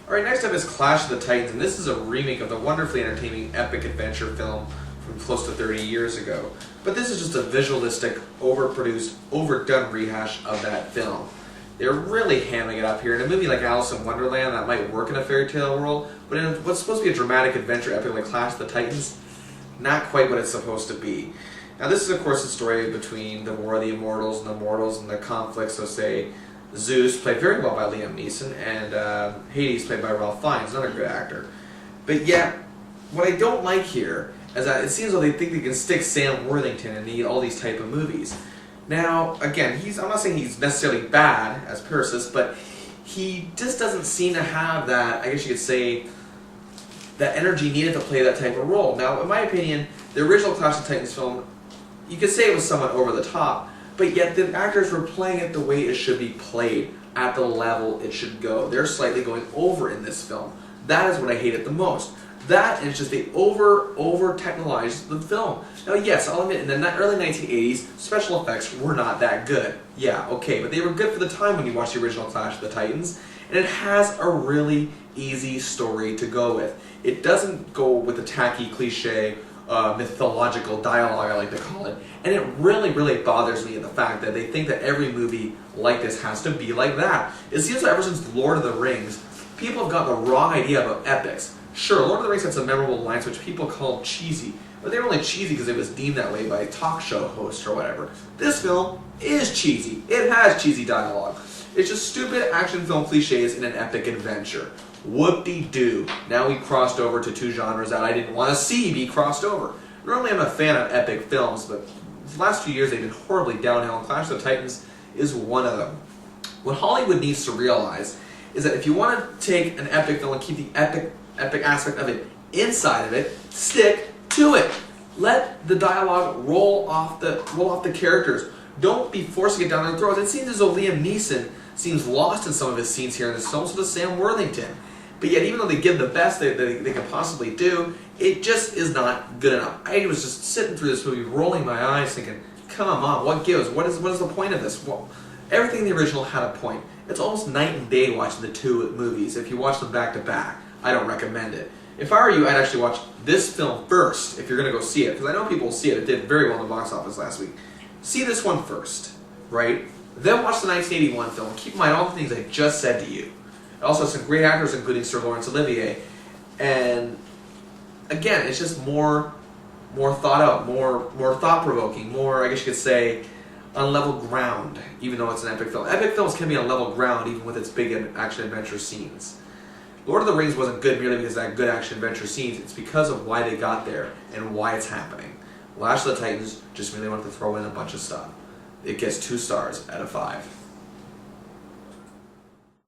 Alright, next up is Clash of the Titans, and this is a remake of the wonderfully entertaining epic adventure film from close to 30 years ago. But this is just a visualistic, overproduced, overdone rehash of that film. They're really hamming it up here. In a movie like Alice in Wonderland, that might work in a fairy tale world, but in what's supposed to be a dramatic adventure epic like Clash of the Titans, not quite what it's supposed to be. Now this is of course the story between the War of the Immortals and the conflicts of, say, Zeus, played very well by Liam Neeson, and Hades, played by Ralph Fiennes, another good actor. But yet, what I don't like here is that it seems like they think they can stick Sam Worthington in all these type of movies. Now, again, I'm not saying he's necessarily bad as Perseus, but he just doesn't seem to have that, I guess you could say, that energy needed to play that type of role. Now, in my opinion, the original Clash of Titans film, you could say it was somewhat over the top, but yet the actors were playing it the way it should be played, at the level it should go. They're slightly going over in this film. That is what I hated the most. That is just they over-technologized the film. Now yes, I'll admit, in the early 1980s, special effects were not that good. Yeah, okay, but they were good for the time when you watch the original Clash of the Titans, and it has a really easy story to go with. It doesn't go with the tacky, cliche, mythological dialogue, I like to call it. And it really, really bothers me in the fact that they think that every movie like this has to be like that. It seems like ever since Lord of the Rings, people have gotten the wrong idea about epics. Sure, Lord of the Rings had some memorable lines which people called cheesy, but they were only cheesy because it was deemed that way by a talk show host or whatever. This film is cheesy. It has cheesy dialogue. It's just stupid action film cliches in an epic adventure. Whoop-de-doo. Now we crossed over to two genres that I didn't want to see be crossed over. Normally I'm a fan of epic films, but the last few years they've been horribly downhill, and Clash of the Titans is one of them. What Hollywood needs to realize is that if you want to take an epic film and keep the epic aspect of it inside of it, stick to it. Let the dialogue roll off the characters. Don't be forcing it down their throats. It seems as though Liam Neeson seems lost in some of his scenes here in this film, so does Sam Worthington. But yet, even though they give the best they can possibly do, it just is not good enough. I was just sitting through this movie, rolling my eyes, thinking, come on, what gives? What is the point of this? Well, everything in the original had a point. It's almost night and day watching the two movies. If you watch them back to back, I don't recommend it. If I were you, I'd actually watch this film first if you're going to go see it, because I know people will see it. It did very well in the box office last week. See this one first, right? Then watch the 1981 film. Keep in mind all the things I just said to you. It also has some great actors, including Sir Laurence Olivier. And again, it's just more thought out, more thought-provoking, more, I guess you could say, on level ground, even though it's an epic film. Epic films can be on level ground even with its big action-adventure scenes. Lord of the Rings wasn't good merely because it had good action-adventure scenes. It's because of why they got there and why it's happening. Clash of the Titans just really wanted to throw in a bunch of stuff. It gets 2 stars out of 5.